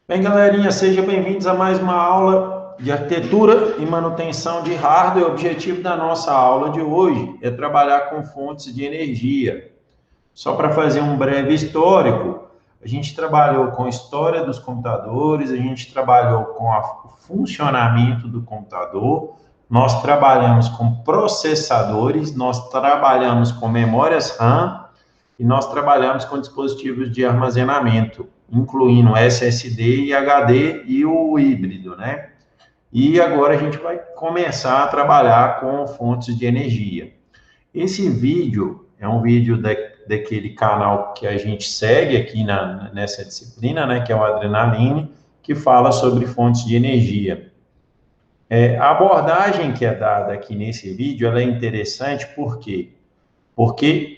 Bem, galerinha, sejam bem-vindos a mais uma aula de arquitetura e manutenção de hardware. O objetivo da nossa aula de hoje é trabalhar com fontes de energia. Só para fazer um breve histórico, a gente trabalhou com a história dos computadores, a gente trabalhou com o funcionamento do computador, nós trabalhamos com processadores, nós trabalhamos com memórias RAM e nós trabalhamos com dispositivos de armazenamento, incluindo SSD e HD e o híbrido, né? E agora a gente vai começar a trabalhar com fontes de energia. Esse vídeo é um vídeo daquele canal que a gente segue aqui nessa disciplina, né, que é o Adrenaline, que fala sobre fontes de energia. A abordagem que é dada aqui nesse vídeo, ela é interessante, por quê? Porque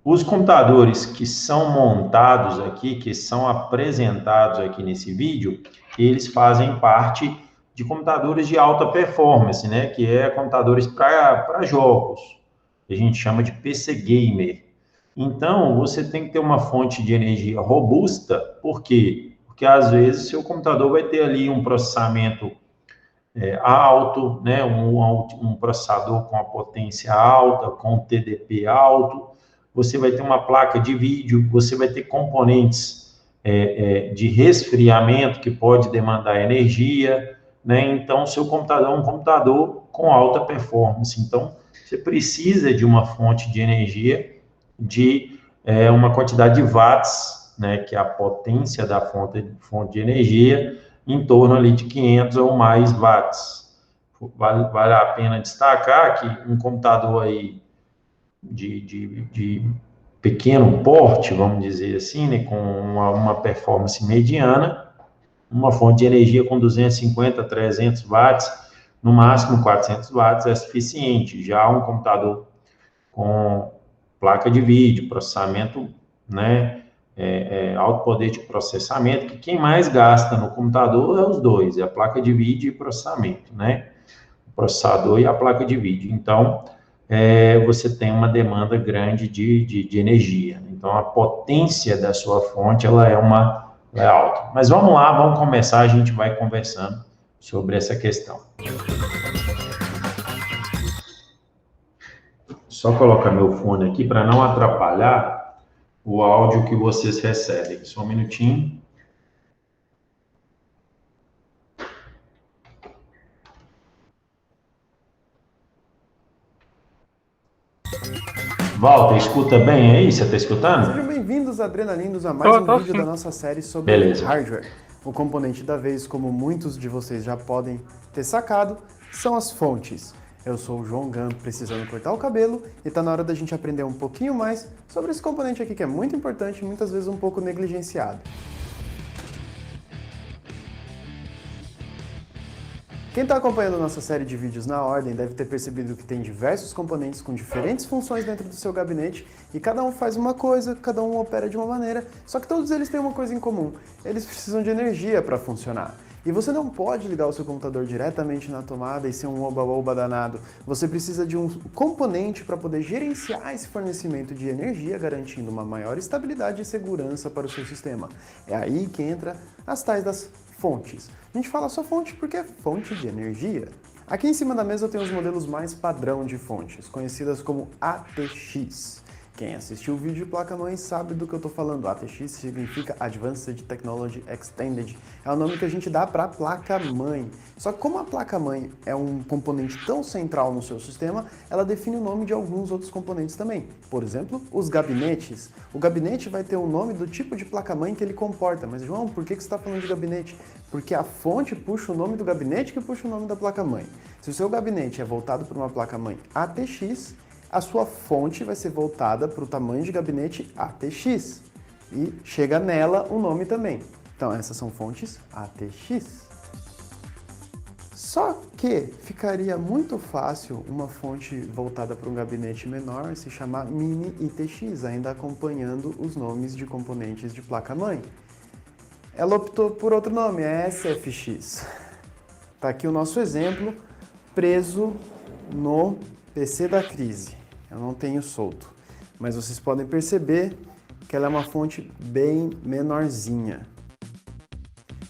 os computadores que são montados aqui, que são apresentados aqui nesse vídeo, eles fazem parte de computadores de alta performance, né? Que é computadores para jogos. A gente chama de PC Gamer. Então, você tem que ter uma fonte de energia robusta, por quê? Porque às vezes seu computador vai ter ali um processamento alto, né? Um processador com a potência alta, com TDP alto, você vai ter uma placa de vídeo, você vai ter componentes de resfriamento que pode demandar energia, né? Então, seu computador é um computador com alta performance. Então, você precisa de uma fonte de energia de uma quantidade de watts, né? Que é a potência da fonte de energia, em torno ali de 500 ou mais watts. Vale a pena destacar que um computador aí de pequeno porte, vamos dizer assim, né, com uma performance mediana, uma fonte de energia com 250, 300 watts, no máximo 400 watts é suficiente. Já um computador com placa de vídeo, processamento, né, alto poder de processamento, que quem mais gasta no computador é os dois, é a placa de vídeo e processamento, né? O processador e a placa de vídeo. Então, você tem uma demanda grande de energia. Então, a potência da sua fonte, ela é alta. Mas vamos lá, vamos começar, a gente vai conversando sobre essa questão. Só colocar meu fone aqui para não atrapalhar o áudio que vocês recebem. Só um minutinho. Walter, escuta bem aí? Você está escutando? Sejam bem-vindos, adrenalinos, a mais um vídeo da nossa série sobre hardware. O componente da vez, como muitos de vocês já podem ter sacado, são as fontes. Eu sou o João Gant, precisando cortar o cabelo, e está na hora da gente aprender um pouquinho mais sobre esse componente aqui que é muito importante e muitas vezes um pouco negligenciado. Quem está acompanhando nossa série de vídeos na ordem deve ter percebido que tem diversos componentes com diferentes funções dentro do seu gabinete e cada um faz uma coisa, cada um opera de uma maneira, só que todos eles têm uma coisa em comum: eles precisam de energia para funcionar. E você não pode ligar o seu computador diretamente na tomada e ser um oba-oba danado. Você precisa de um componente para poder gerenciar esse fornecimento de energia, garantindo uma maior estabilidade e segurança para o seu sistema. É aí que entra as tais das fontes. A gente fala só fonte porque é fonte de energia. Aqui em cima da mesa eu tenho os modelos mais padrão de fontes, conhecidas como ATX. Quem assistiu o vídeo de placa-mãe sabe do que eu estou falando. ATX significa Advanced Technology Extended. É o nome que a gente dá para a placa-mãe. Só que como a placa-mãe é um componente tão central no seu sistema, ela define o nome de alguns outros componentes também. Por exemplo, os gabinetes. O gabinete vai ter o nome do tipo de placa-mãe que ele comporta. Mas, João, por que você está falando de gabinete? Porque a fonte puxa o nome do gabinete que puxa o nome da placa-mãe. Se o seu gabinete é voltado para uma placa-mãe ATX, a sua fonte vai ser voltada para o tamanho de gabinete ATX. E chega nela o nome também. Então, essas são fontes ATX. Só que ficaria muito fácil uma fonte voltada para um gabinete menor se chamar Mini ITX, ainda acompanhando os nomes de componentes de placa-mãe. Ela optou por outro nome, é SFX. Está aqui o nosso exemplo, preso no PC da crise. Eu não tenho solto, mas vocês podem perceber que ela é uma fonte bem menorzinha.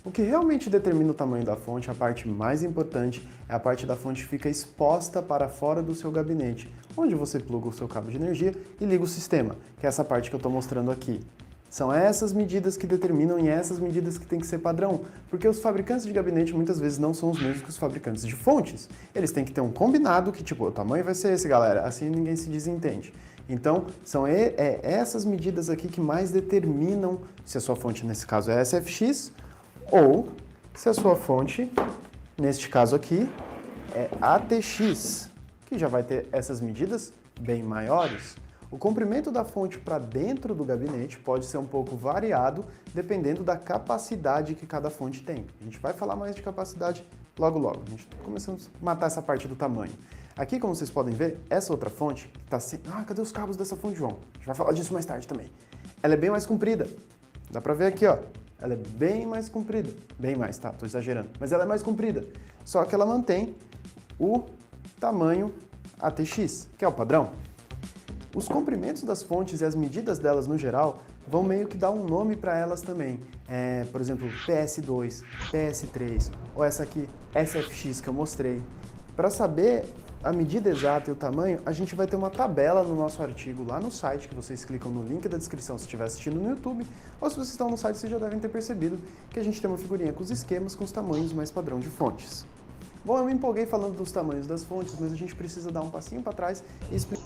O que realmente determina o tamanho da fonte, a parte mais importante, é a parte da fonte que fica exposta para fora do seu gabinete, onde você pluga o seu cabo de energia e liga o sistema, que é essa parte que eu estou mostrando aqui. São essas medidas que determinam e essas medidas que tem que ser padrão, porque os fabricantes de gabinete muitas vezes não são os mesmos que os fabricantes de fontes. Eles têm que ter um combinado que, tipo, o tamanho vai ser esse, galera, assim ninguém se desentende. Então, são essas medidas aqui que mais determinam se a sua fonte, nesse caso, é SFX, ou se a sua fonte, neste caso aqui, é ATX, que já vai ter essas medidas bem maiores. O comprimento da fonte para dentro do gabinete pode ser um pouco variado, dependendo da capacidade que cada fonte tem. A gente vai falar mais de capacidade logo logo. A gente está começando a matar essa parte do tamanho. Aqui, como vocês podem ver, essa outra fonte está assim... Ah, cadê os cabos dessa fonte, João? A gente vai falar disso mais tarde também. Ela é bem mais comprida. Dá para ver aqui, ó. Ela é bem mais comprida. Bem mais, tá? Tô exagerando. Mas ela é mais comprida. Só que ela mantém o tamanho ATX, que é o padrão. Os comprimentos das fontes e as medidas delas no geral vão meio que dar um nome para elas também. Por exemplo, PS2, PS3, ou essa aqui, SFX, que eu mostrei. Para saber a medida exata e o tamanho, a gente vai ter uma tabela no nosso artigo lá no site, que vocês clicam no link da descrição se estiver assistindo no YouTube, ou se vocês estão no site, vocês já devem ter percebido que a gente tem uma figurinha com os esquemas, com os tamanhos mais padrão de fontes. Bom, eu me empolguei falando dos tamanhos das fontes, mas a gente precisa dar um passinho para trás e explicar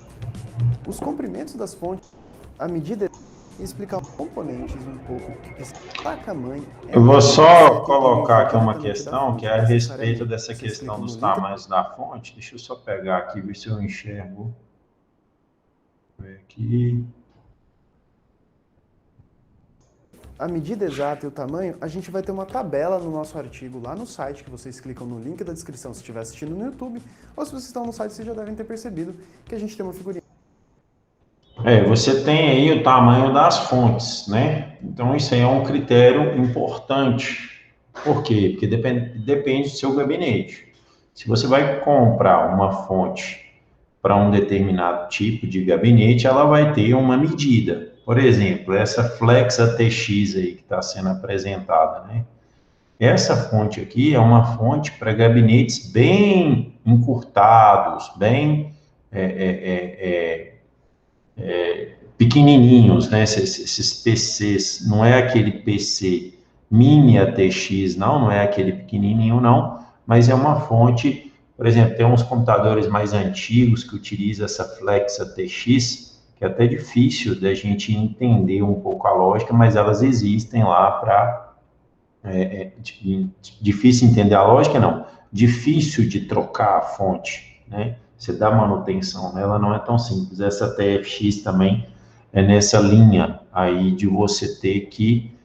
os comprimentos das fontes, a medida e explicar os componentes um pouco. Esse tamanho eu vou só colocar aqui uma questão que é a respeito dessa questão dos tamanhos da fonte. Deixa eu só pegar aqui, ver se eu enxergo. Vou ver aqui. A medida exata e o tamanho, a gente vai ter uma tabela no nosso artigo lá no site, que vocês clicam no link da descrição se estiver assistindo no YouTube, ou se vocês estão no site, vocês já devem ter percebido que a gente tem uma figurinha. Você tem aí o tamanho das fontes, né? Então, isso aí é um critério importante. Por quê? Porque depende do seu gabinete. Se você vai comprar uma fonte para um determinado tipo de gabinete, ela vai ter uma medida. Por exemplo, essa Flex ATX aí que está sendo apresentada, né? Essa fonte aqui é uma fonte para gabinetes bem encurtados, bem pequenininhos, né? Esses PCs, não é aquele PC mini ATX, não é aquele pequenininho, não, mas é uma fonte, por exemplo, tem uns computadores mais antigos que utilizam essa Flex ATX, que é até difícil da gente entender um pouco a lógica, mas elas existem lá para... difícil entender a lógica, não. Difícil de trocar a fonte, né? Você dá manutenção nela, não é tão simples. Essa TFX também é nessa linha aí de você ter que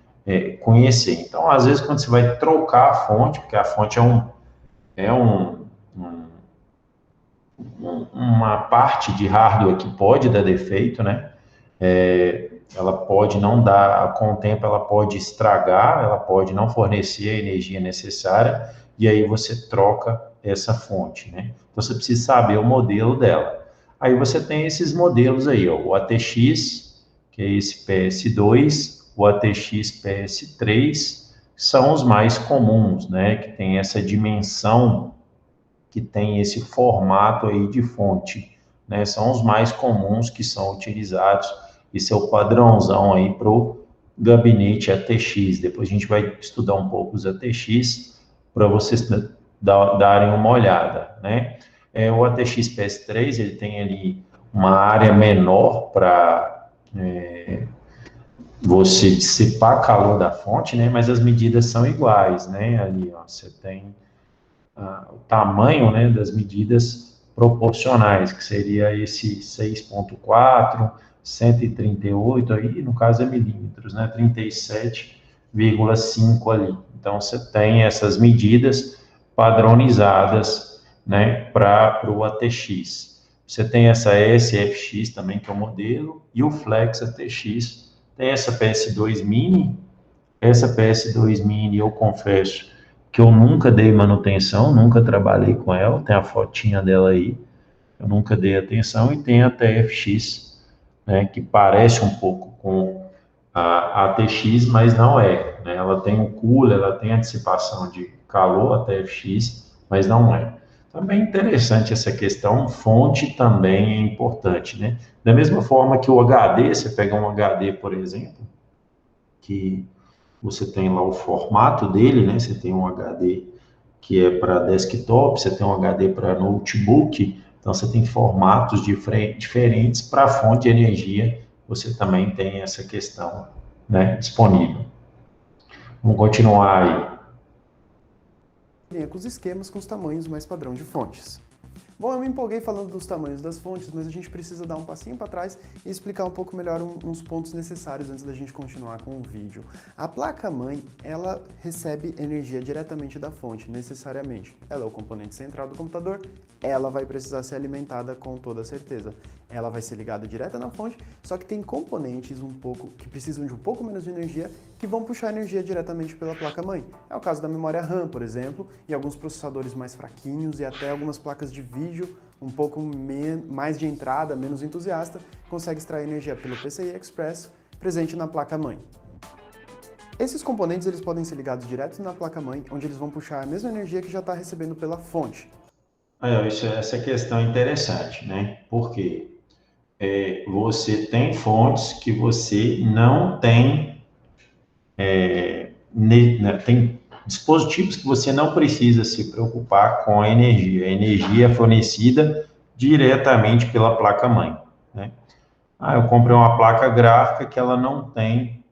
conhecer. Então, às vezes, quando você vai trocar a fonte, porque a fonte uma parte de hardware que pode dar defeito, né? Ela pode não dar, com o tempo ela pode estragar, ela pode não fornecer a energia necessária, e aí você troca essa fonte, né? Então, você precisa saber o modelo dela. Aí você tem esses modelos aí, ó, o ATX, que é esse PS2, o ATX PS3, são os mais comuns, né? Que tem essa dimensão, que tem esse formato aí de fonte, né? São os mais comuns que são utilizados. Esse é o padrãozão aí para o gabinete ATX. Depois a gente vai estudar um pouco os ATX para vocês darem uma olhada, né? O ATX PS3, ele tem ali uma área menor para você dissipar calor da fonte, né? Mas as medidas são iguais, né? Ali, ó, você tem o tamanho, né, das medidas proporcionais, que seria esse 6.4, 138, aí no caso é milímetros, né, 37,5 ali. Então, você tem essas medidas padronizadas, né, para o ATX. Você tem essa SFX também, que é o modelo, e o Flex ATX. Tem essa PS2 Mini. Essa PS2 Mini, eu confesso que eu nunca dei manutenção, nunca trabalhei com ela, tem a fotinha dela aí, eu nunca dei atenção, e tem a TFX, né, que parece um pouco com ATX, mas não é, né? Ela tem um cooler, ela tem a dissipação de calor, a TFX, mas não é. Também interessante essa questão, fonte também é importante, né? Da mesma forma que o HD, você pega um HD, por exemplo, que você tem lá o formato dele, né? Você tem um HD que é para desktop, você tem um HD para notebook, então você tem formatos diferentes para a fonte de energia, você também tem essa questão, né, disponível. Vamos continuar aí. Com os esquemas com os tamanhos mais padrão de fontes. Bom, eu me empolguei falando dos tamanhos das fontes, mas a gente precisa dar um passinho para trás e explicar um pouco melhor uns pontos necessários antes da gente continuar com o vídeo. A placa-mãe, ela recebe energia diretamente da fonte, necessariamente. Ela é o componente central do computador, ela vai precisar ser alimentada com toda certeza. Ela vai ser ligada direto na fonte, só que tem componentes que precisam de um pouco menos de energia que vão puxar energia diretamente pela placa-mãe. É o caso da memória RAM, por exemplo, e alguns processadores mais fraquinhos e até algumas placas de vídeo um pouco mais de entrada, menos entusiasta, consegue extrair energia pelo PCI Express presente na placa-mãe. Esses componentes eles podem ser ligados direto na placa-mãe, onde eles vão puxar a mesma energia que já está recebendo pela fonte. Essa questão é interessante, né? Por quê? Você tem fontes que você não tem, tem dispositivos que você não precisa se preocupar com a energia. A energia é fornecida diretamente pela placa-mãe, né? Eu comprei uma placa gráfica que ela não tem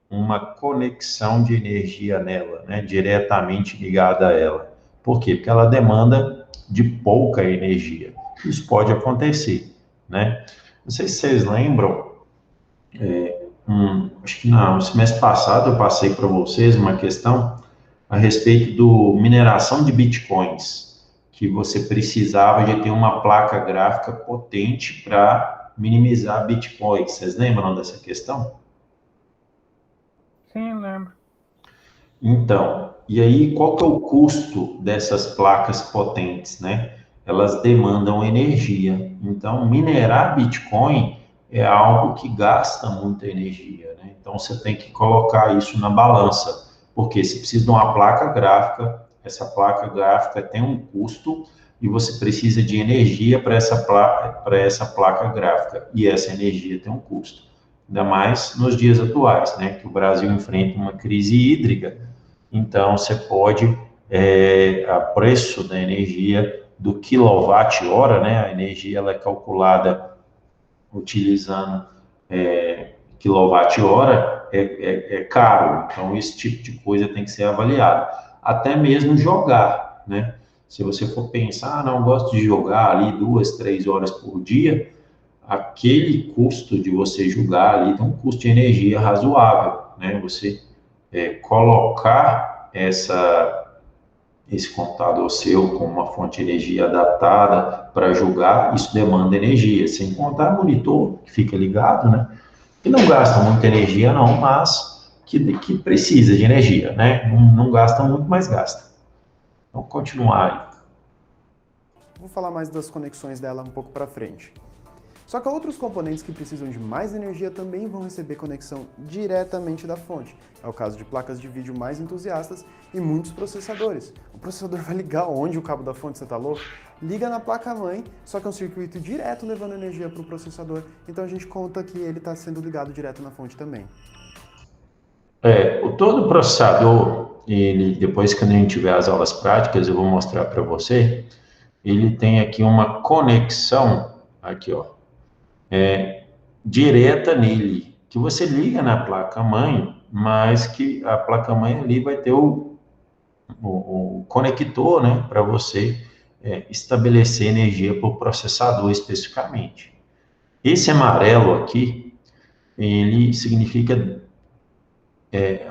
uma conexão de energia nela, né? Diretamente ligada a ela. Por quê? Porque ela demanda de pouca energia. Isso pode acontecer, né? Não sei se vocês lembram, acho que no semestre passado eu passei para vocês uma questão a respeito do mineração de bitcoins, que você precisava de ter uma placa gráfica potente para minimizar bitcoins. Vocês lembram dessa questão? Sim, lembro. Então, e aí qual que é o custo dessas placas potentes, né? Elas demandam energia. Então, minerar Bitcoin é algo que gasta muita energia, né? Então, você tem que colocar isso na balança, porque você precisa de uma placa gráfica, essa placa gráfica tem um custo e você precisa de energia para essa placa gráfica, e essa energia tem um custo. Ainda mais nos dias atuais, né? Que o Brasil enfrenta uma crise hídrica, então você pode, a preço da energia do quilowatt-hora, né? A energia ela é calculada utilizando quilowatt-hora, é caro. Então, esse tipo de coisa tem que ser avaliado. Até mesmo jogar, né? Se você for pensar, não gosto de jogar ali 2, 3 horas por dia, aquele custo de você jogar ali tem um custo de energia razoável, né? Você colocar esse computador seu com uma fonte de energia adaptada para jogar, isso demanda energia, sem contar monitor que fica ligado, né? Que não gasta muita energia não, mas que precisa de energia, né? Não gasta muito, mas gasta. Vamos continuar aí. Vou falar mais das conexões dela um pouco para frente. Só que outros componentes que precisam de mais energia também vão receber conexão diretamente da fonte. É o caso de placas de vídeo mais entusiastas e muitos processadores. O processador vai ligar onde o cabo da fonte, você tá louco? Liga na placa-mãe, só que é um circuito direto levando energia para o processador, então a gente conta que ele está sendo ligado direto na fonte também. Todo processador, ele, depois que a gente tiver as aulas práticas, eu vou mostrar para você, ele tem aqui uma conexão, aqui ó, direta nele, que você liga na placa-mãe, mas que a placa-mãe ali vai ter o conector, né, para você estabelecer energia para o processador especificamente. Esse amarelo aqui, ele significa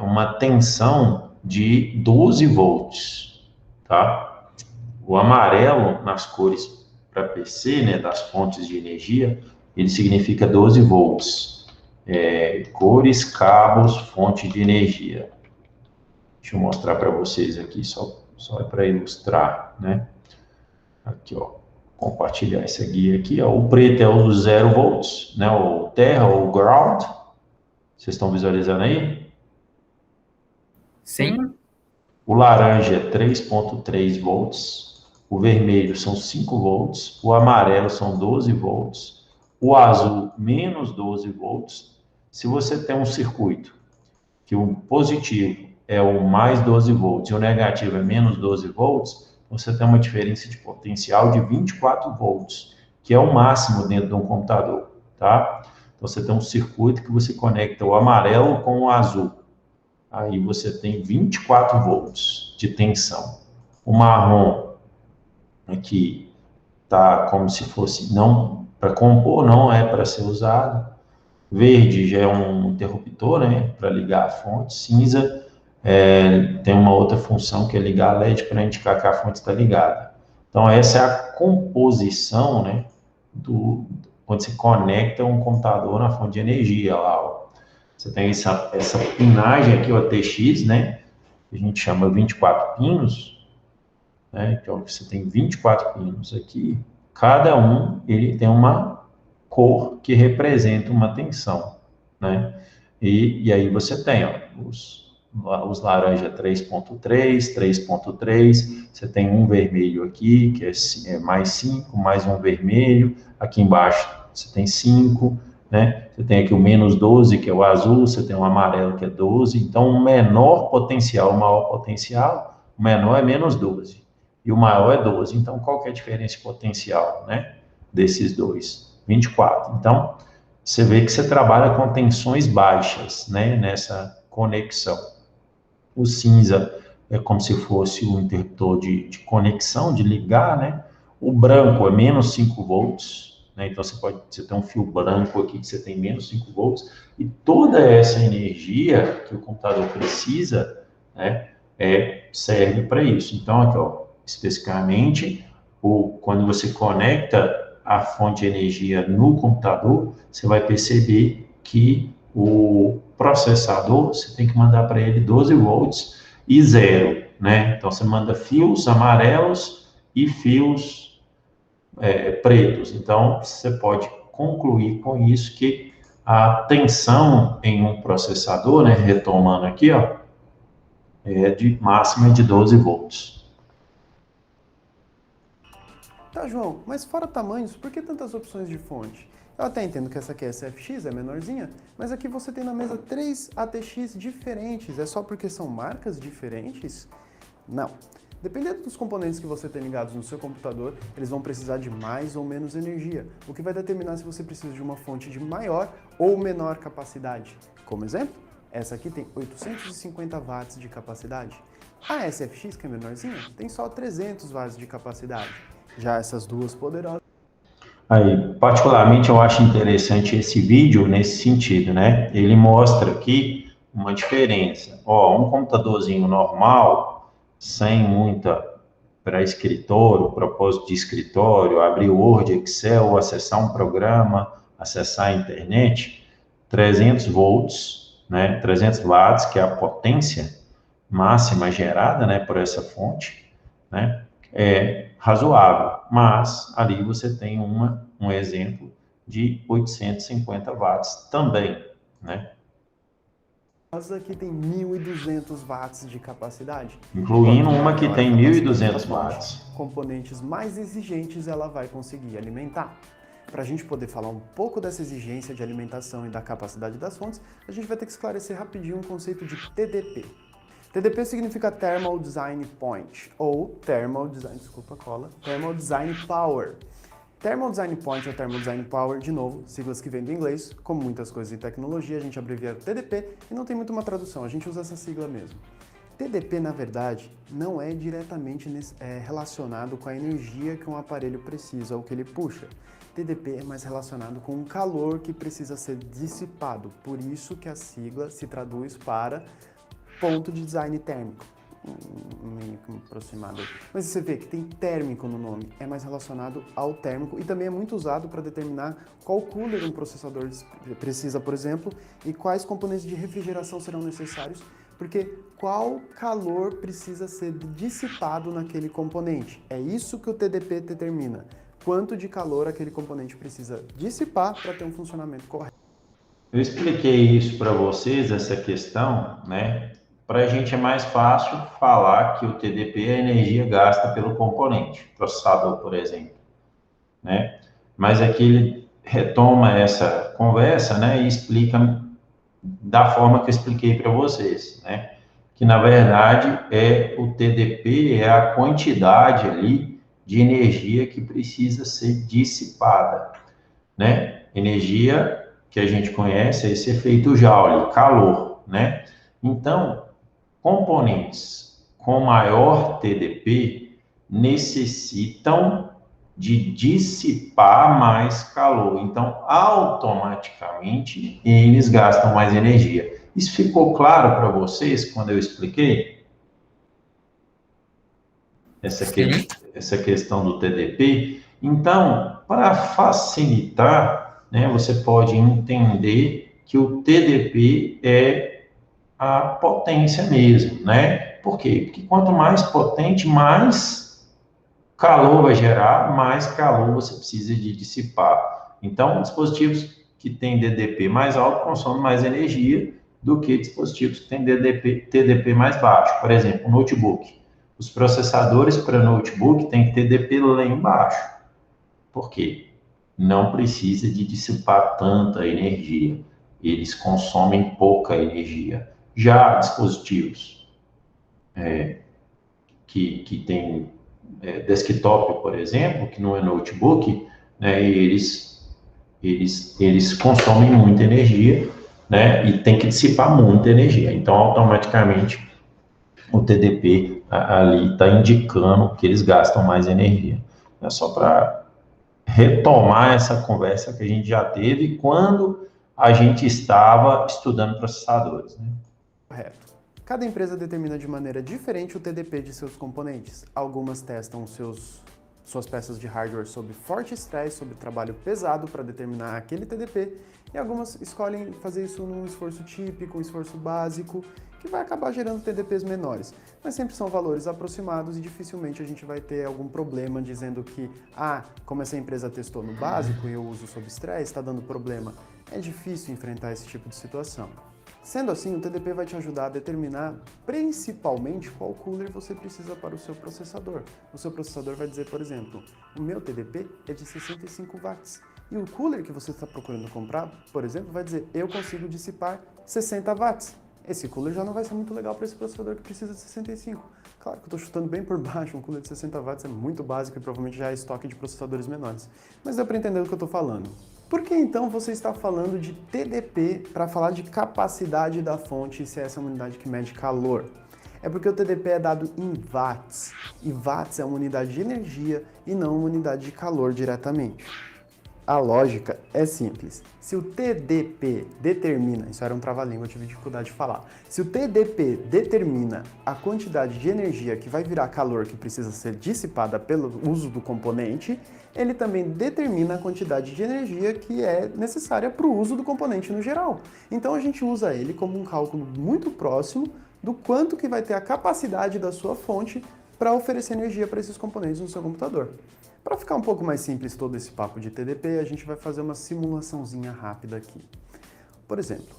uma tensão de 12 volts, tá? O amarelo nas cores para PC, né, das fontes de energia, ele significa 12 volts. Cores, cabos, fonte de energia. Deixa eu mostrar para vocês aqui, só para ilustrar, né? Aqui, ó, compartilhar essa guia aqui, ó. O preto é o 0 volts, né? O terra, ou ground. Vocês estão visualizando aí? Sim. O laranja é 3,3 volts, o vermelho são 5 volts, o amarelo são 12 volts, o azul menos 12 volts. Se você tem um circuito que o positivo é o mais 12 volts e o negativo é menos 12 volts, você tem uma diferença de potencial de 24 volts, que é o máximo dentro de um computador, tá? Então, você tem um circuito que você conecta o amarelo com o azul. Aí você tem 24 volts de tensão. O marrom aqui tá como se fosse não para compor, não é para ser usado. Verde já é um interruptor, né, para ligar a fonte. Cinza tem uma outra função que é ligar a LED para indicar que a fonte está ligada. Então essa é a composição, né, quando você conecta um computador na fonte de energia lá, ó. Você tem essa pinagem aqui, o TX, né, que a gente chama 24 pinos, né, então você tem 24 pinos aqui, cada um ele tem uma cor que representa uma tensão, né? E aí você tem, ó, os laranja 3.3, 3.3, você tem um vermelho aqui, que é mais 5, mais um vermelho, aqui embaixo você tem 5, né? Você tem aqui o menos 12, que é o azul, você tem o amarelo, que é 12, então o menor potencial, o maior potencial, o menor é menos 12, e o maior é 12, então qual que é a diferença potencial, né, desses dois? 24. Então, você vê que você trabalha com tensões baixas, né, nessa conexão. O cinza é como se fosse um interruptor de conexão, de ligar, né? O branco é menos 5 volts, né? Então você tem um fio branco aqui que você tem menos 5 volts, e toda essa energia que o computador precisa, né, serve para isso. Então, aqui, ó, especificamente, quando você conecta a fonte de energia no computador, você vai perceber que o processador, você tem que mandar para ele 12 volts e zero, né? Então, você manda fios amarelos e fios pretos. Então, você pode concluir com isso que a tensão em um processador, né, retomando aqui, ó, de máxima de 12 volts. Tá, João, mas fora tamanhos, por que tantas opções de fonte? Eu até entendo que essa aqui é SFX, é menorzinha, mas aqui você tem na mesa 3 ATX diferentes. É só porque são marcas diferentes? Não. Dependendo dos componentes que você tem ligados no seu computador, eles vão precisar de mais ou menos energia, o que vai determinar se você precisa de uma fonte de maior ou menor capacidade. Como exemplo, essa aqui tem 850 watts de capacidade. A SFX, que é menorzinha, tem só 300 watts de capacidade. Já essas duas poderosas... Aí, particularmente, eu acho interessante esse vídeo nesse sentido, né? Ele mostra aqui uma diferença. Ó, um computadorzinho normal, sem muita para escritório, propósito de escritório, abrir Word, Excel, acessar um programa, acessar a internet, 300 volts, né? 300 watts, que é a potência máxima gerada, né, por essa fonte, né? É razoável, mas ali você tem um exemplo de 850 watts também, né? Aqui tem 1.200 watts de capacidade. Incluindo Quanto uma que maior a tem capacidade da 1.200 fonte, watts. componentes mais exigentes ela vai conseguir alimentar. Para a gente poder falar um pouco dessa exigência de alimentação e da capacidade das fontes, a gente vai ter que esclarecer rapidinho o conceito de TDP. TDP significa Thermal Design Point, ou Thermal Design Power. Thermal Design Point ou Thermal Design Power, de novo, siglas que vêm do inglês, como muitas coisas em tecnologia, a gente abrevia TDP e não tem muito uma tradução, a gente usa essa sigla mesmo. TDP, na verdade, não é diretamente relacionado com a energia que um aparelho precisa ou que ele puxa. TDP é mais relacionado com o calor que precisa ser dissipado, por isso que a sigla se traduz para ponto de design térmico. Meio que aproximado. Mas você vê que tem térmico no nome, é mais relacionado ao térmico e também é muito usado para determinar qual cooler um processador precisa, por exemplo, e quais componentes de refrigeração serão necessários, porque qual calor precisa ser dissipado naquele componente. É isso que o TDP determina, quanto de calor aquele componente precisa dissipar para ter um funcionamento correto. Eu expliquei isso para vocês, essa questão, né? Para a gente é mais fácil falar que o TDP é a energia gasta pelo componente, processador, por exemplo, né? Mas aqui ele retoma essa conversa, né? E explica da forma que eu expliquei para vocês, né? Que na verdade o TDP é a quantidade ali de energia que precisa ser dissipada, né? Energia que a gente conhece é esse efeito Joule, calor, né? Então, componentes com maior TDP necessitam de dissipar mais calor. Então, automaticamente, eles gastam mais energia. Isso ficou claro para vocês quando eu expliquei essa, Sim. que, essa questão do TDP? Então, para facilitar, né, você pode entender que o TDP é a potência mesmo, né? Por quê? Porque quanto mais potente, mais calor vai gerar, mais calor você precisa de dissipar. Então, dispositivos que têm DDP mais alto consomem mais energia do que dispositivos que têm TDP mais baixo. Por exemplo, o notebook. Os processadores para notebook têm TDP lá embaixo. Por quê? Não precisa de dissipar tanta energia. Eles consomem pouca energia. Já dispositivos que têm desktop, por exemplo, que não é notebook, né, eles consomem muita energia, né, e tem que dissipar muita energia. Então, automaticamente, o TDP ali está indicando que eles gastam mais energia. É só para retomar essa conversa que a gente já teve quando a gente estava estudando processadores, né? Correto. Cada empresa determina de maneira diferente o TDP de seus componentes. Algumas testam suas peças de hardware sob forte estresse, sob trabalho pesado para determinar aquele TDP, e algumas escolhem fazer isso num esforço típico, um esforço básico, que vai acabar gerando TDPs menores. Mas sempre são valores aproximados e dificilmente a gente vai ter algum problema dizendo que, como essa empresa testou no básico e eu uso sob estresse, está dando problema. É difícil enfrentar esse tipo de situação. Sendo assim, o TDP vai te ajudar a determinar principalmente qual cooler você precisa para o seu processador. O seu processador vai dizer, por exemplo, o meu TDP é de 65 watts. E o cooler que você está procurando comprar, por exemplo, vai dizer, eu consigo dissipar 60 watts. Esse cooler já não vai ser muito legal para esse processador que precisa de 65. Claro que eu estou chutando bem por baixo, um cooler de 60 watts é muito básico e provavelmente já é estoque de processadores menores. Mas dá para entender o que eu estou falando. Por que então você está falando de TDP para falar de capacidade da fonte, se essa é uma unidade que mede calor? É porque o TDP é dado em watts, e watts é uma unidade de energia e não uma unidade de calor diretamente. A lógica é simples. Se o TDP determina, isso era um trava-língua, eu tive dificuldade de falar. Se o TDP determina a quantidade de energia que vai virar calor que precisa ser dissipada pelo uso do componente, ele também determina a quantidade de energia que é necessária para o uso do componente no geral. Então a gente usa ele como um cálculo muito próximo do quanto que vai ter a capacidade da sua fonte para oferecer energia para esses componentes no seu computador. Para ficar um pouco mais simples todo esse papo de TDP, a gente vai fazer uma simulaçãozinha rápida aqui. Por exemplo,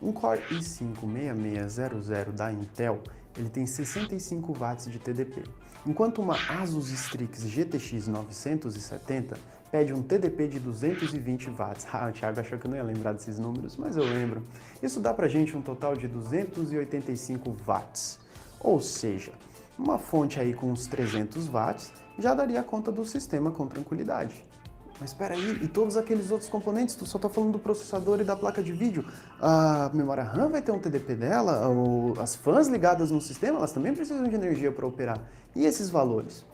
um Core i5-6600 da Intel, ele tem 65 watts de TDP, enquanto uma Asus Strix GTX 970 pede um TDP de 220 watts. O Thiago achou que eu não ia lembrar desses números, mas eu lembro. Isso dá pra gente um total de 285 watts, ou seja, uma fonte aí com uns 300 watts já daria conta do sistema com tranquilidade. Mas espera aí, e todos aqueles outros componentes? Tu só tá falando do processador e da placa de vídeo. A memória RAM vai ter um TDP dela? As fãs ligadas no sistema, elas também precisam de energia para operar. E esses valores?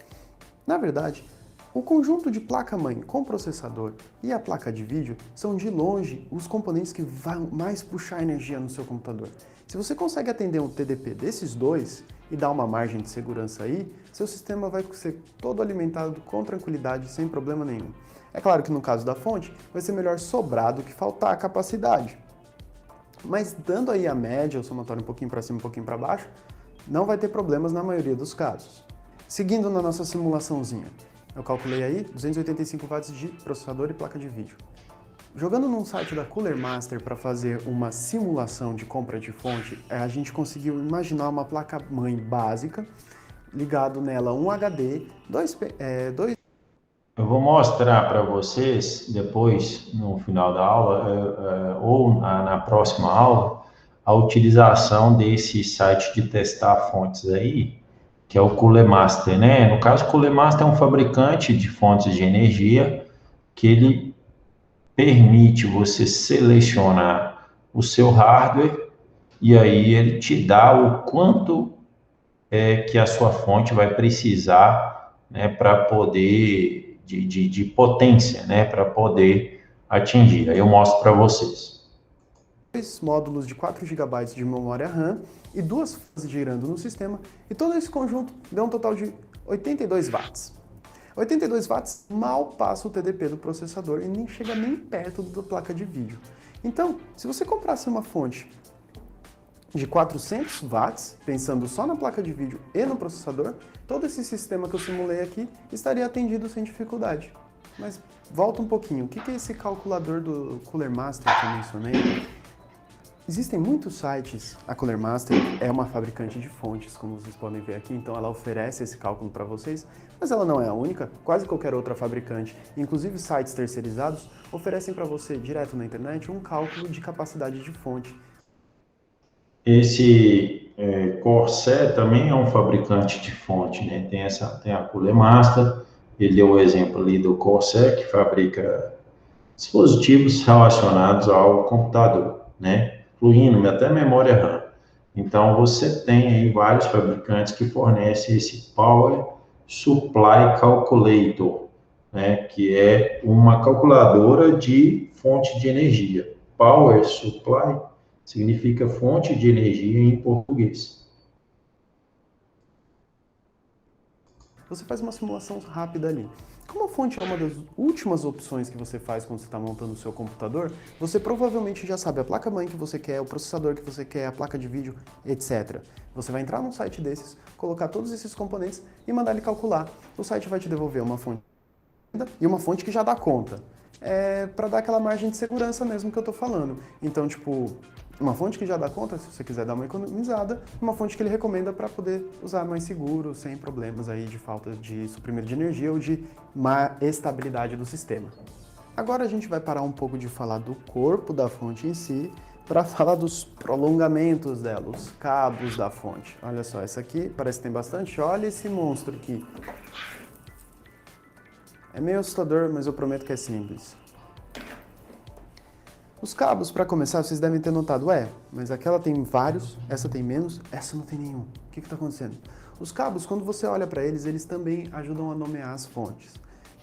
Na verdade, o conjunto de placa-mãe com processador e a placa de vídeo são de longe os componentes que vão mais puxar energia no seu computador. Se você consegue atender um TDP desses dois e dar uma margem de segurança aí, seu sistema vai ser todo alimentado com tranquilidade, sem problema nenhum. É claro que no caso da fonte, vai ser melhor sobrar do que faltar a capacidade. Mas dando aí a média, o somatório um pouquinho para cima, um pouquinho para baixo, não vai ter problemas na maioria dos casos. Seguindo na nossa simulaçãozinha, eu calculei aí 285 watts de processador e placa de vídeo. Jogando num site da Cooler Master para fazer uma simulação de compra de fonte, a gente conseguiu imaginar uma placa-mãe básica, ligado nela um HD, dois. Eu vou mostrar para vocês depois, no final da aula, ou na próxima aula, a utilização desse site de testar fontes aí, que é o Cooler Master, né? No caso, o Cooler Master é um fabricante de fontes de energia que ele permite você selecionar o seu hardware e aí ele te dá o quanto que a sua fonte vai precisar, né, para poder, de potência, né, para poder atingir. Aí eu mostro para vocês. Dois módulos de 4 GB de memória RAM e duas fases girando no sistema, e todo esse conjunto deu um total de 82 watts. 82 watts mal passa o TDP do processador e nem chega nem perto da placa de vídeo. Então, se você comprasse uma fonte de 400 watts, pensando só na placa de vídeo e no processador, todo esse sistema que eu simulei aqui estaria atendido sem dificuldade. Mas volta um pouquinho, o que é esse calculador do Cooler Master que eu mencionei? Existem muitos sites, a Cooler Master é uma fabricante de fontes, como vocês podem ver aqui, então ela oferece esse cálculo para vocês, mas ela não é a única, quase qualquer outra fabricante, inclusive sites terceirizados, oferecem para você, direto na internet, um cálculo de capacidade de fonte. Esse Corsair também é um fabricante de fonte, né? Tem a Cooler Master, ele deu o exemplo ali do Corsair, que fabrica dispositivos relacionados ao computador, né? Incluindo até memória RAM. Então, você tem aí vários fabricantes que fornecem esse Power Supply Calculator, né? Que é uma calculadora de fonte de energia. Power Supply significa fonte de energia em português. Você faz uma simulação rápida ali. Como a fonte é uma das últimas opções que você faz quando você está montando o seu computador, você provavelmente já sabe a placa-mãe que você quer, o processador que você quer, a placa de vídeo, etc. Você vai entrar num site desses, colocar todos esses componentes e mandar ele calcular. O site vai te devolver uma fonte e uma fonte que já dá conta. Para dar aquela margem de segurança mesmo que eu estou falando. Então, tipo, uma fonte que já dá conta, se você quiser dar uma economizada, uma fonte que ele recomenda para poder usar mais seguro, sem problemas aí de falta de suprimento de energia ou de má estabilidade do sistema. Agora a gente vai parar um pouco de falar do corpo da fonte em si, para falar dos prolongamentos dela, os cabos da fonte. Olha só, essa aqui parece que tem bastante. Olha esse monstro aqui. É meio assustador, mas eu prometo que é simples. Os cabos, para começar, vocês devem ter notado, mas aquela tem vários, essa tem menos, essa não tem nenhum. O que está acontecendo? Os cabos, quando você olha para eles, eles também ajudam a nomear as fontes.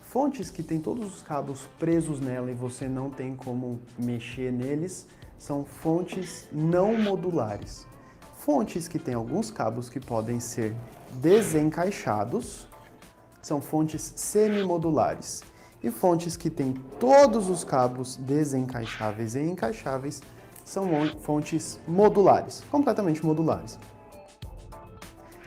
Fontes que tem todos os cabos presos nela e você não tem como mexer neles, são fontes não modulares. Fontes que têm alguns cabos que podem ser desencaixados, são fontes semimodulares. E fontes que têm todos os cabos desencaixáveis e encaixáveis são fontes modulares, completamente modulares.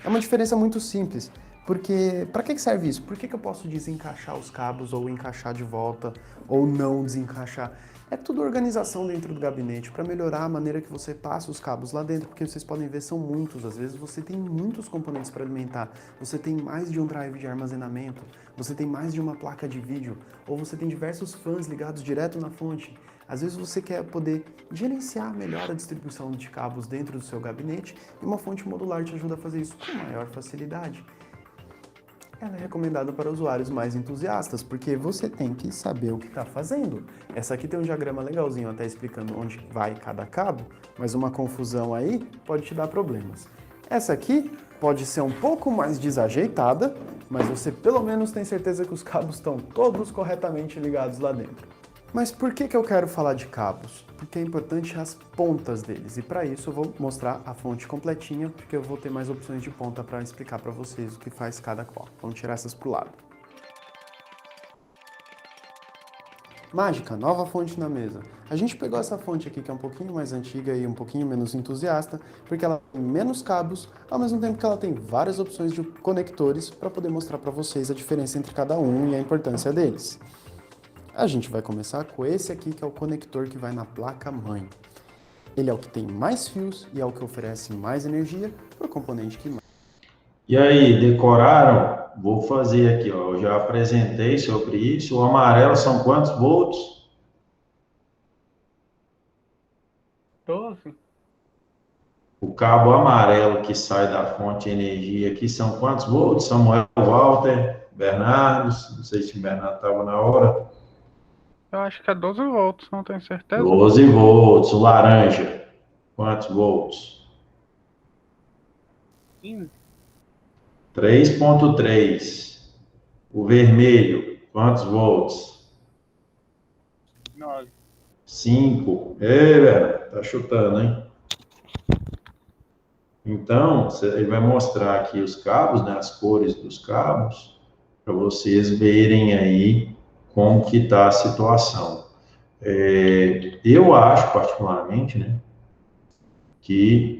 É uma diferença muito simples, porque para que serve isso? Por que eu posso desencaixar os cabos ou encaixar de volta ou não desencaixar? É tudo organização dentro do gabinete para melhorar a maneira que você passa os cabos lá dentro, porque vocês podem ver, são muitos. Às vezes você tem muitos componentes para alimentar, você tem mais de um drive de armazenamento, você tem mais de uma placa de vídeo, ou você tem diversos fãs ligados direto na fonte. Às vezes você quer poder gerenciar melhor a distribuição de cabos dentro do seu gabinete e uma fonte modular te ajuda a fazer isso com maior facilidade. Ela é recomendada para usuários mais entusiastas, porque você tem que saber o que está fazendo. Essa aqui tem um diagrama legalzinho até explicando onde vai cada cabo, mas uma confusão aí pode te dar problemas. Essa aqui pode ser um pouco mais desajeitada, mas você pelo menos tem certeza que os cabos estão todos corretamente ligados lá dentro. Mas por que eu quero falar de cabos? Porque é importante as pontas deles, e para isso eu vou mostrar a fonte completinha, porque eu vou ter mais opções de ponta para explicar para vocês o que faz cada qual. Vamos tirar essas para o lado. Mágica, nova fonte na mesa. A gente pegou essa fonte aqui que é um pouquinho mais antiga e um pouquinho menos entusiasta, porque ela tem menos cabos, ao mesmo tempo que ela tem várias opções de conectores para poder mostrar para vocês a diferença entre cada um e a importância deles. A gente vai começar com esse aqui, que é o conector que vai na placa-mãe. Ele é o que tem mais fios e é o que oferece mais energia para o componente que mais. E aí, decoraram? Vou fazer aqui, ó. Eu já apresentei sobre isso. O amarelo são quantos volts? 12. O cabo amarelo que sai da fonte de energia aqui são quantos volts? Samuel, Walter, Bernardo, não sei se o Bernardo estava na hora. Eu acho que é 12 volts, não tenho certeza. 12 volts. O laranja, quantos volts? 15. 3,3. O vermelho, quantos volts? 9. 5. Ei, velho, tá chutando, hein? Então, ele vai mostrar aqui os cabos, né, as cores dos cabos, para vocês verem aí como que está a situação. Eu acho, particularmente, né, que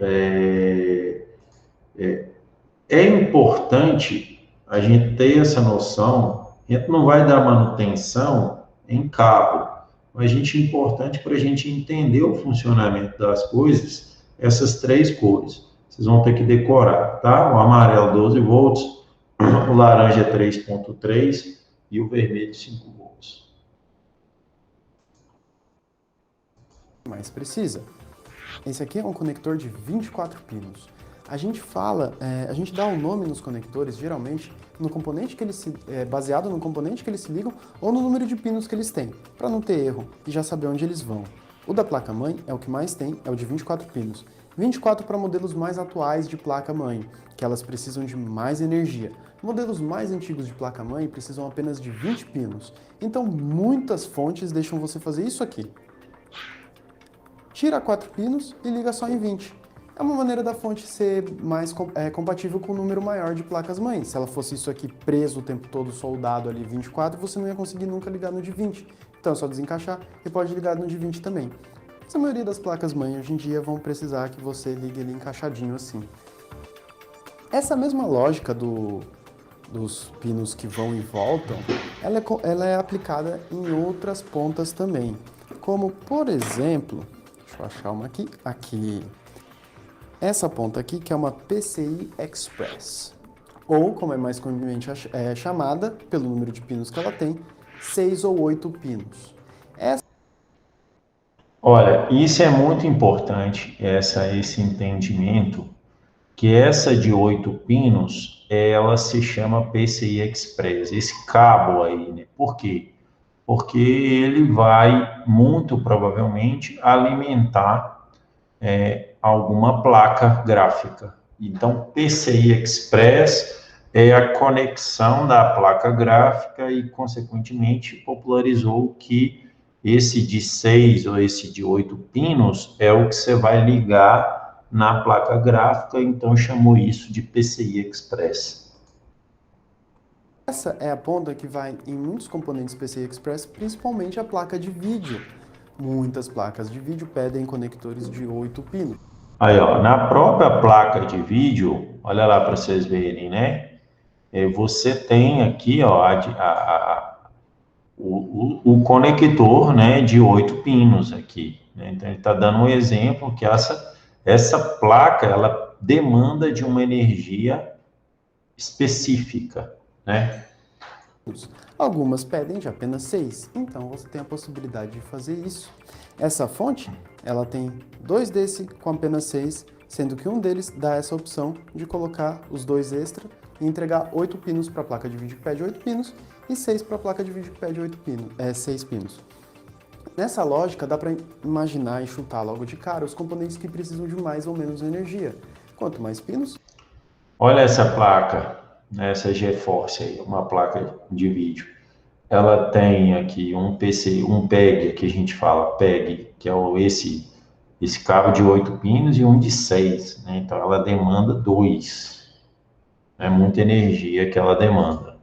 é importante a gente ter essa noção. A gente não vai dar manutenção em cabo, mas é importante para a gente entender o funcionamento das coisas, essas três cores. Vocês vão ter que decorar, tá? O amarelo 12 volts, o laranja 3,3 e o vermelho 5 volts. Mais precisa. Esse aqui é um conector de 24 pinos. A gente dá um nome nos conectores, geralmente, no componente que eles baseado no componente que eles se ligam ou no número de pinos que eles têm, para não ter erro e já saber onde eles vão. O da placa-mãe é o que mais tem, é o de 24 pinos. 24 para modelos mais atuais de placa-mãe, que elas precisam de mais energia. Modelos mais antigos de placa-mãe precisam apenas de 20 pinos. Então, muitas fontes deixam você fazer isso aqui. Tira 4 pinos e liga só em 20. É uma maneira da fonte ser mais compatível com um número maior de placas-mãe. Se ela fosse isso aqui preso o tempo todo, soldado ali 24, você não ia conseguir nunca ligar no de 20. Então é só desencaixar e pode ligar no de 20 também. Mas a maioria das placas-mãe hoje em dia vão precisar que você ligue ele encaixadinho assim. Essa mesma lógica dos pinos que vão e voltam, ela é aplicada em outras pontas também. Como, por exemplo, deixa eu achar uma aqui. Aqui. Essa ponta aqui, que é uma PCI Express. Ou, como é mais comumente chamada, pelo número de pinos que ela tem, 6 ou 8 pinos. Olha, isso é muito importante, esse entendimento, que essa de 8 pinos, ela se chama PCI Express, esse cabo aí, né? Por quê? Porque ele vai, muito provavelmente, alimentar alguma placa gráfica. Então, PCI Express é a conexão da placa gráfica e, consequentemente, popularizou que esse de 6 ou esse de 8 pinos é o que você vai ligar na placa gráfica, então chamou isso de PCI Express. Essa é a ponta que vai em muitos componentes PCI Express, principalmente a placa de vídeo. Muitas placas de vídeo pedem conectores de 8 pinos. Aí, ó, na própria placa de vídeo, olha lá para vocês verem, né? Você tem aqui, ó, o conector, né, de 8 pinos aqui, né? Então, ele está dando um exemplo que essa placa, ela demanda de uma energia específica, né? Algumas pedem de apenas 6, então você tem a possibilidade de fazer isso. Essa fonte, ela tem 2 desse com apenas 6, sendo que um deles dá essa opção de colocar os 2 extra e entregar 8 pinos para a placa de vídeo que pede 8 pinos e 6 para a placa de vídeo que pede 6 pinos. Nessa lógica, dá para imaginar e chutar logo de cara os componentes que precisam de mais ou menos energia. Quanto mais pinos... Olha essa placa, essa GeForce aí, uma placa de vídeo. Ela tem aqui um PEG, que a gente fala PEG, que é esse cabo de 8 pinos e um de 6, né? Então ela demanda 2. É muita energia que ela demanda.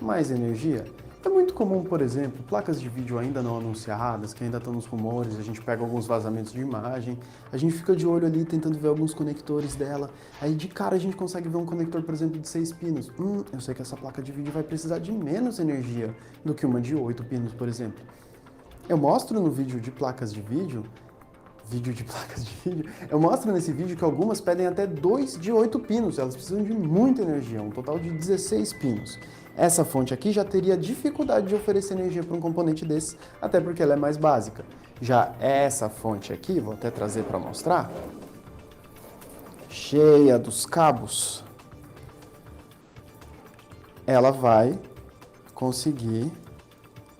Mais energia? É muito comum, por exemplo, placas de vídeo ainda não anunciadas, que ainda estão nos rumores, a gente pega alguns vazamentos de imagem, a gente fica de olho ali tentando ver alguns conectores dela, aí de cara a gente consegue ver um conector, por exemplo, de 6 pinos. Eu sei que essa placa de vídeo vai precisar de menos energia do que uma de 8 pinos, por exemplo. Eu mostro no vídeo de placas de vídeo, eu mostro nesse vídeo que algumas pedem até 2 de 8 pinos, elas precisam de muita energia, um total de 16 pinos. Essa fonte aqui já teria dificuldade de oferecer energia para um componente desses, até porque ela é mais básica. Já essa fonte aqui, vou até trazer para mostrar, cheia dos cabos, ela vai conseguir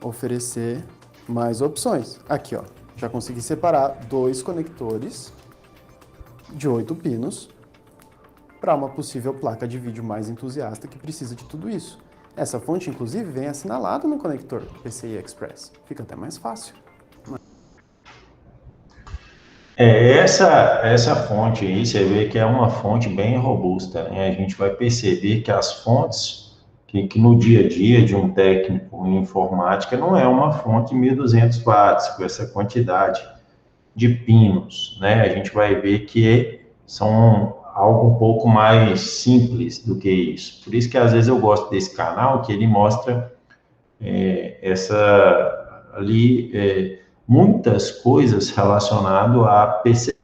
oferecer mais opções. Aqui, ó, já consegui separar 2 conectores de 8 pinos para uma possível placa de vídeo mais entusiasta que precisa de tudo isso. Essa fonte, inclusive, vem assinalada no conector PCI Express. Fica até mais fácil. Essa fonte aí, você vê que é uma fonte bem robusta, né? A gente vai perceber que as fontes, que no dia a dia de um técnico em informática, não é uma fonte 1.200 watts, com essa quantidade de pinos, né? A gente vai ver que são algo um pouco mais simples do que isso. Por isso que às vezes eu gosto desse canal, que ele mostra muitas coisas relacionadas a PC